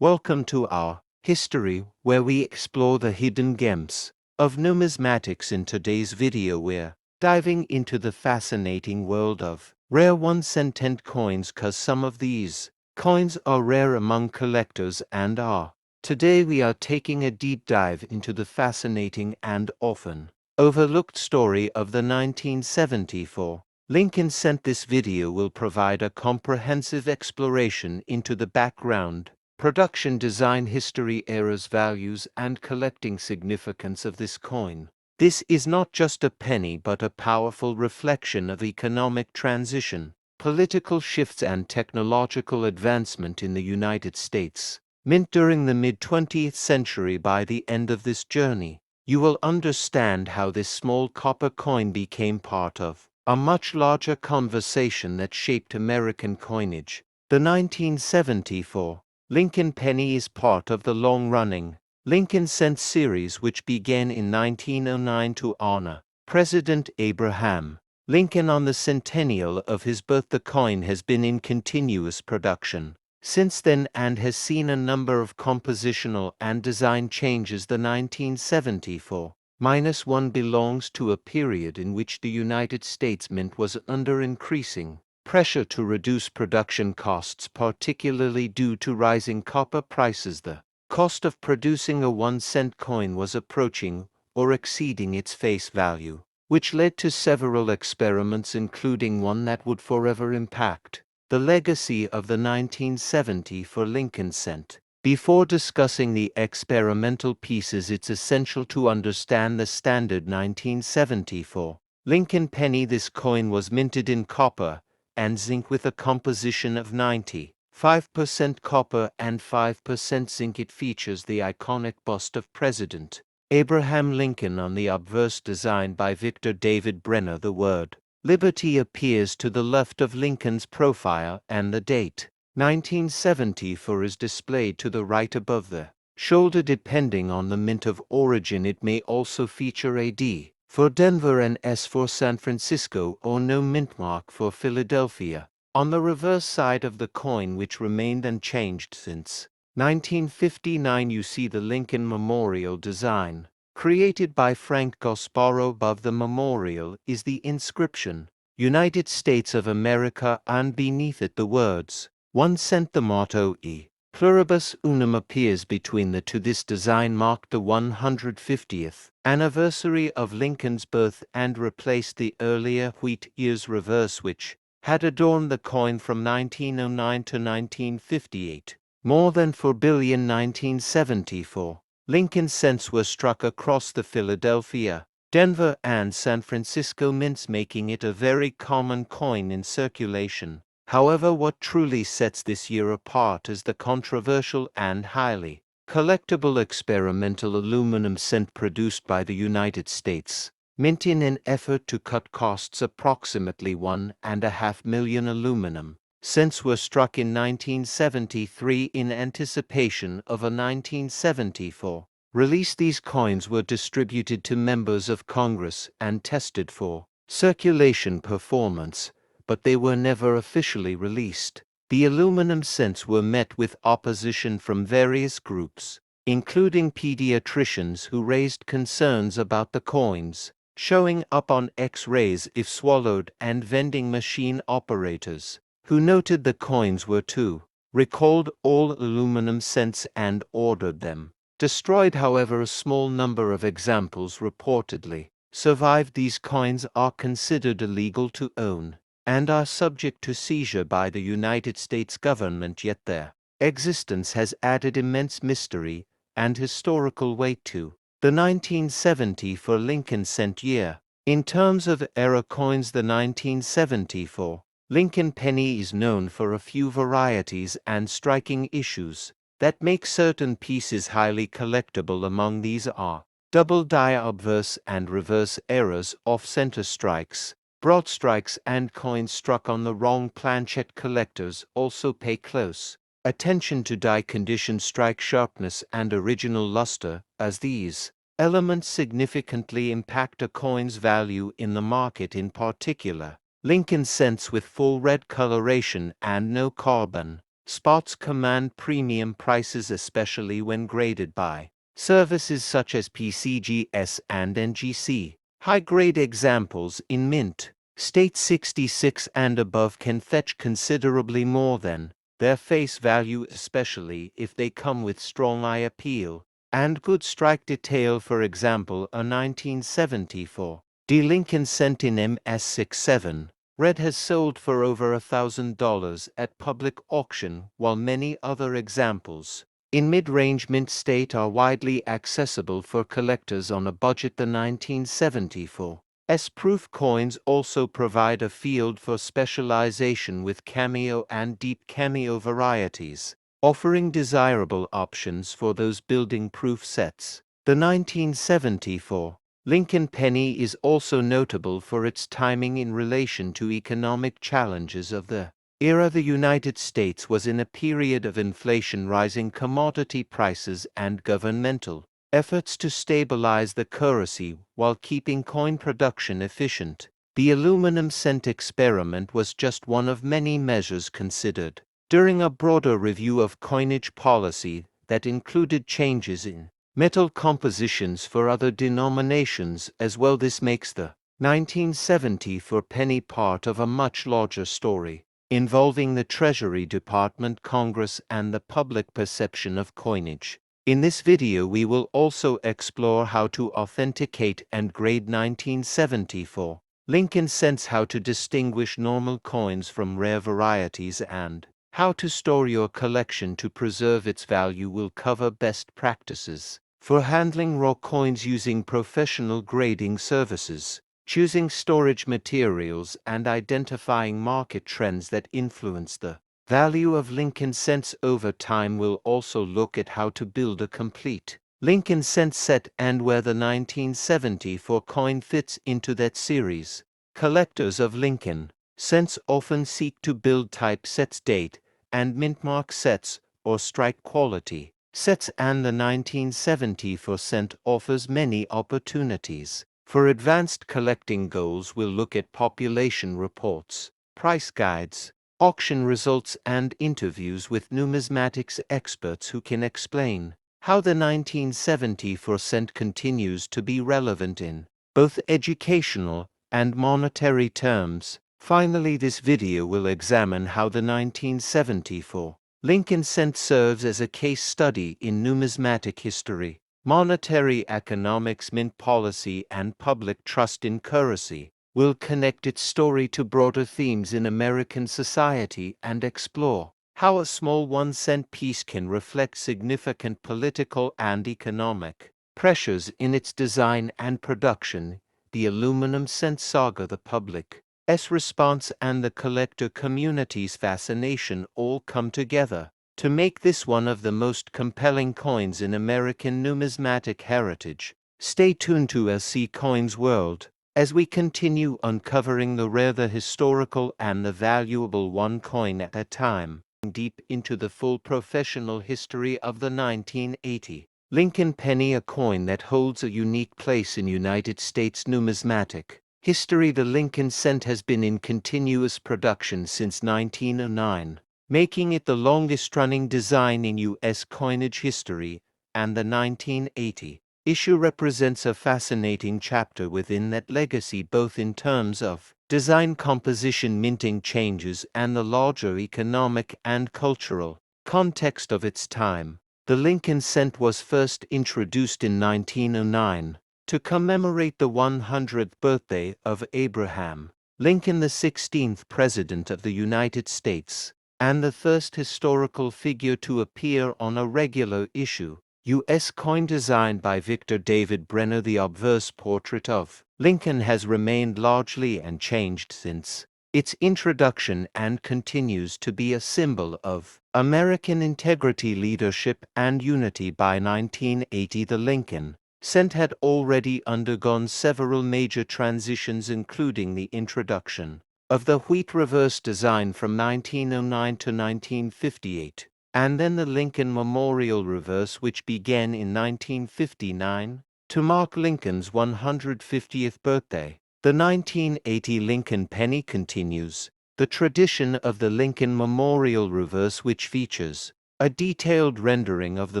Welcome to our history, where we explore the hidden gems of numismatics. In today's video, we're diving into the fascinating world of rare 1-cent coins, cause some of these coins are rare among collectors and are. Today we are taking a deep dive into the fascinating and often overlooked story of the 1974 Lincoln cent. This video will provide a comprehensive exploration into the background, production, design, history, eras, values, and collecting significance of this coin. This is not just a penny but a powerful reflection of economic transition, political shifts, and technological advancement in the United States. Mint during the mid-20th century. By the end of this journey, you will understand how this small copper coin became part of a much larger conversation that shaped American coinage. The 1974 Lincoln penny is part of the long-running Lincoln cent series, which began in 1909 to honor President Abraham Lincoln on the centennial of his birth. The coin has been in continuous production since then and has seen a number of compositional and design changes. The 1974-1 belongs to a period in which the United States Mint was under increasing pressure to reduce production costs, particularly due to rising copper prices. The cost of producing a 1-cent coin was approaching or exceeding its face value, which led to several experiments, including one that would forever impact the legacy of the 1974 Lincoln cent. Before discussing the experimental pieces, it's essential to understand the standard 1974 Lincoln penny. This coin was minted in copper and zinc with a composition of 95% copper and 5% zinc. It features the iconic bust of President Abraham Lincoln on the obverse, designed by Victor David Brenner. The word Liberty appears to the left of Lincoln's profile, and the date 1974 is displayed to the right above the shoulder. Depending on the mint of origin, it may also feature a D for Denver and S for San Francisco, or no mint mark for Philadelphia on the reverse side of the coin, which remained unchanged since 1959. You see the Lincoln Memorial design created by Frank Gasparo. Above the memorial is the inscription, United States of America, and beneath it the words, 1 cent. The motto E pluribus unum appears between the two. This design marked the 150th anniversary of Lincoln's birth and replaced the earlier wheat ears reverse, which had adorned the coin from 1909 to 1958. More than 4 billion 1974 Lincoln cents were struck across the Philadelphia, Denver, and San Francisco mints, making it a very common coin in circulation. However, what truly sets this year apart is the controversial and highly collectible experimental aluminum cent produced by the United States Mint in an effort to cut costs. Approximately 1.5 million aluminum cents were struck in 1973 in anticipation of a 1974 release. These coins were distributed to members of Congress and tested for circulation performance, but they were never officially released. The aluminum cents were met with opposition from various groups, including pediatricians who raised concerns about the coins showing up on X-rays if swallowed, and vending machine operators who noted the coins were too recalled all aluminum cents and ordered them destroyed. However, a small number of examples reportedly survived. These coins are considered illegal to own and are subject to seizure by the United States government, yet their existence has added immense mystery and historical weight to the 1974 Lincoln cent year. In terms of era coins, the 1974 Lincoln penny is known for a few varieties and striking issues that make certain pieces highly collectible. Among these are double die obverse and reverse errors, off-center strikes, broad strikes, and coins struck on the wrong planchet. Collectors also pay close attention to die condition, strike sharpness, and original luster, as these elements significantly impact a coin's value in the market. In particular, Lincoln cents with full red coloration and no carbon Spots command premium prices, especially when graded by services such as PCGS and NGC. High-grade examples in mint, state 66 and above, can fetch considerably more than their face value, especially if they come with strong eye appeal and good strike detail. For example, a 1974 D Lincoln cent in MS67 red has sold for over $1,000 at public auction, while many other examples in mid-range mint state are widely accessible for collectors on a budget. The 1974 S-proof coins also provide a field for specialization with cameo and deep cameo varieties, offering desirable options for those building proof sets. The 1974 Lincoln penny is also notable for its timing in relation to economic challenges of the era. The United States was in a period of inflation, rising commodity prices, and governmental efforts to stabilize the currency while keeping coin production efficient. The aluminum cent experiment was just one of many measures considered during a broader review of coinage policy that included changes in metal compositions for other denominations as well. This makes the 1974 penny part of a much larger story involving the Treasury Department, Congress, and the public perception of coinage. In this video we will also explore how to authenticate and grade 1974 Lincoln cents, how to distinguish normal coins from rare varieties, and how to store your collection to preserve its value. Will cover best practices for handling raw coins using professional grading services, choosing storage materials, and identifying market trends that influence the value of Lincoln cents over time. We'll also look at how to build a complete Lincoln cent set and where the 1974 coin fits into that series. Collectors of Lincoln cents often seek to build type sets, date and mint mark sets, or strike quality sets, and the 1974 cent offers many opportunities. For advanced collecting goals, we'll look at population reports, price guides, auction results, and interviews with numismatics experts who can explain how the 1974 cent continues to be relevant in both educational and monetary terms. Finally, this video will examine how the 1974 Lincoln cent serves as a case study in numismatic history, monetary economics, mint policy, and public trust in currency. We'll connect its story to broader themes in American society and explore how a small 1-cent piece can reflect significant political and economic pressures in its design and production. The aluminum cent saga, the public's response, and the collector community's fascination all come together to make this one of the most compelling coins in American numismatic heritage. Stay tuned to LC Coins World as we continue uncovering the rare, the historical, and the valuable, one coin at a time, deep into the full professional history of the 1980 Lincoln penny, a coin that holds a unique place in United States numismatic history. The Lincoln cent has been in continuous production since 1909. Making it the longest-running design in U.S. coinage history, and the 1980 issue represents a fascinating chapter within that legacy, both in terms of design, composition, minting changes, and the larger economic and cultural context of its time. The Lincoln cent was first introduced in 1909 to commemorate the 100th birthday of Abraham Lincoln, the 16th President of the United States, and the first historical figure to appear on a regular issue U.S. coin designed by Victor David Brenner. The obverse portrait of Lincoln has remained largely unchanged since its introduction and continues to be a symbol of American integrity, leadership, and unity. By 1980, the Lincoln cent had already undergone several major transitions, including the introduction of the wheat reverse design from 1909 to 1958, and then the Lincoln Memorial reverse, which began in 1959 to mark Lincoln's 150th birthday. The 1980 Lincoln penny continues the tradition of the Lincoln Memorial reverse, which features a detailed rendering of the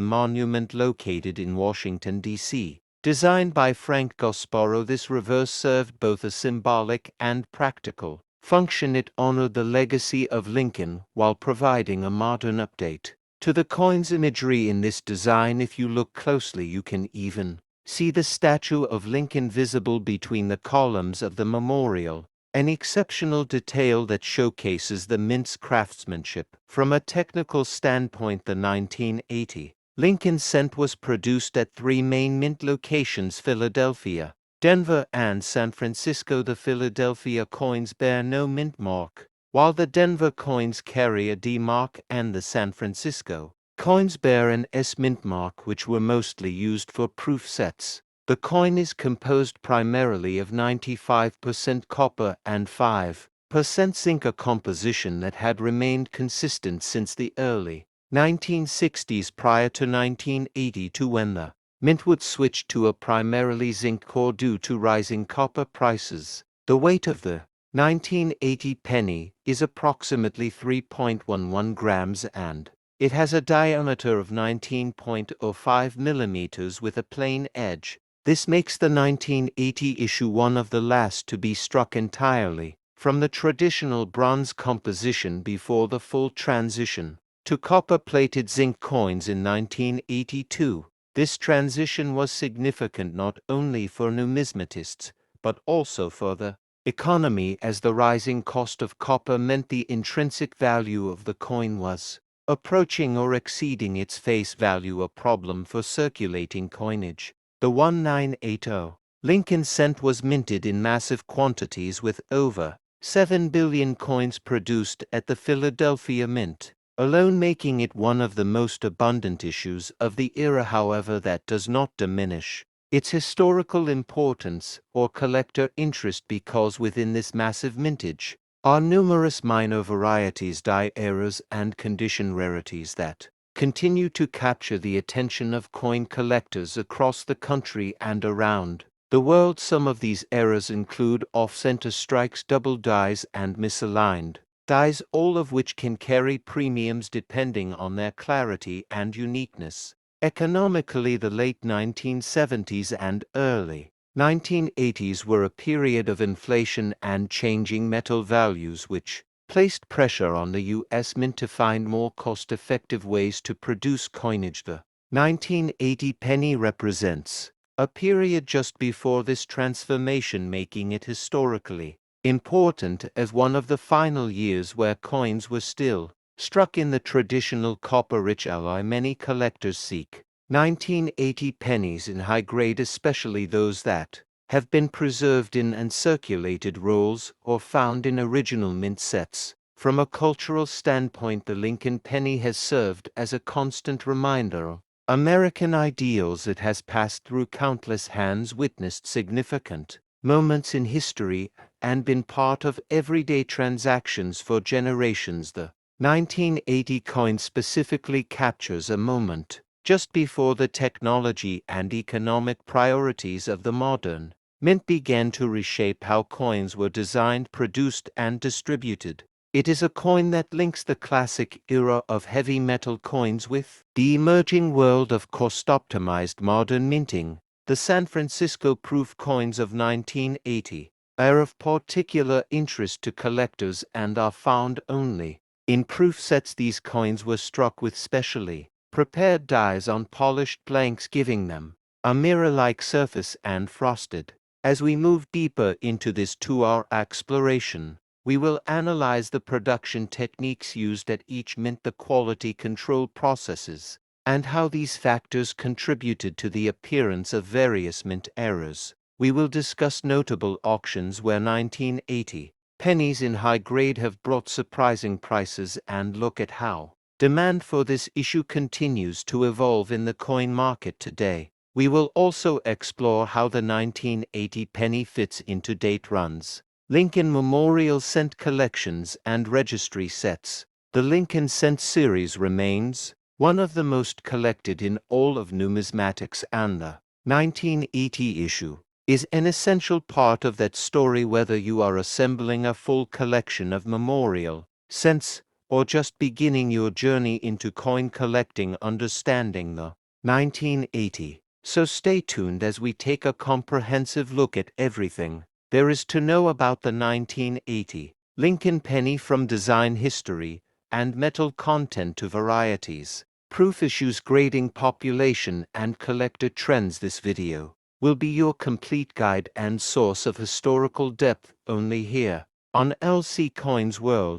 monument located in Washington, D.C. Designed by Frank Gasparo, this reverse served both a symbolic and practical function. It honored the legacy of Lincoln while providing a modern update to the coin's imagery in this design. If you look closely, you can even see the statue of Lincoln visible between the columns of the memorial, an exceptional detail that showcases the mint's craftsmanship. From a technical standpoint, the 1980 Lincoln cent was produced at three main mint locations: Philadelphia, Denver, and San Francisco. The Philadelphia coins bear no mint mark, while the Denver coins carry a D mark, and the San Francisco coins bear an S mint mark, which were mostly used for proof sets. The coin is composed primarily of 95% copper and 5% zinc, a composition that had remained consistent since the early 1960s prior to 1982, when the mint would switch to a primarily zinc core due to rising copper prices. The weight of the 1980 penny is approximately 3.11 grams, and it has a diameter of 19.05 millimeters with a plain edge. This makes the 1980 issue one of the last to be struck entirely from the traditional bronze composition before the full transition to copper-plated zinc coins in 1982. This transition was significant not only for numismatists, but also for the economy, as the rising cost of copper meant the intrinsic value of the coin was approaching or exceeding its face value, a problem for circulating coinage. The 1980 Lincoln cent was minted in massive quantities, with over 7 billion coins produced at the Philadelphia Mint alone, making it one of the most abundant issues of the era. However, that does not diminish its historical importance or collector interest, because within this massive mintage are numerous minor varieties, die errors, and condition rarities that continue to capture the attention of coin collectors across the country and around the world. Some of these errors include off-center strikes, double dies, and misaligned dies, all of which can carry premiums depending on their clarity and uniqueness. Economically, the late 1970s and early 1980s were a period of inflation and changing metal values, which placed pressure on the U.S. Mint to find more cost-effective ways to produce coinage. The 1980 penny represents a period just before this transformation, making it historically important as one of the final years where coins were still struck in the traditional copper-rich alloy. Many collectors seek 1980 pennies in high grade, especially those that have been preserved in and circulated rolls or found in original mint sets. From a cultural standpoint, the Lincoln penny has served as a constant reminder of American ideals. It has passed through countless hands, witnessed significant moments in history, and been part of everyday transactions for generations. The 1980 coin specifically captures a moment just before the technology and economic priorities of the modern mint began to reshape how coins were designed, produced, and distributed. It is a coin that links the classic era of heavy metal coins with the emerging world of cost-optimized modern minting. The San Francisco proof coins of 1980 are of particular interest to collectors and are found only in proof sets. These coins were struck with specially prepared dies on polished blanks, giving them a mirror-like surface, and frosted. As we move deeper into this 2-hour exploration, we will analyze the production techniques used at each mint, the quality control processes, and how these factors contributed to the appearance of various mint errors. We will discuss notable auctions where 1980 pennies in high grade have brought surprising prices, and look at how demand for this issue continues to evolve in the coin market today. We will also explore how the 1980 penny fits into date runs, Lincoln Memorial Cent collections, and registry sets. The Lincoln Cent series remains one of the most collected in all of numismatics, and the 1980 issue is an essential part of that story, whether you are assembling a full collection of memorial cents or just beginning your journey into coin collecting, understanding the 1980. So stay tuned as we take a comprehensive look at everything there is to know about the 1980 Lincoln penny, from design history and metal content to varieties, proof issues, grading, population, and collector trends. This video will be your complete guide and source of historical depth, only here on LC Coins World.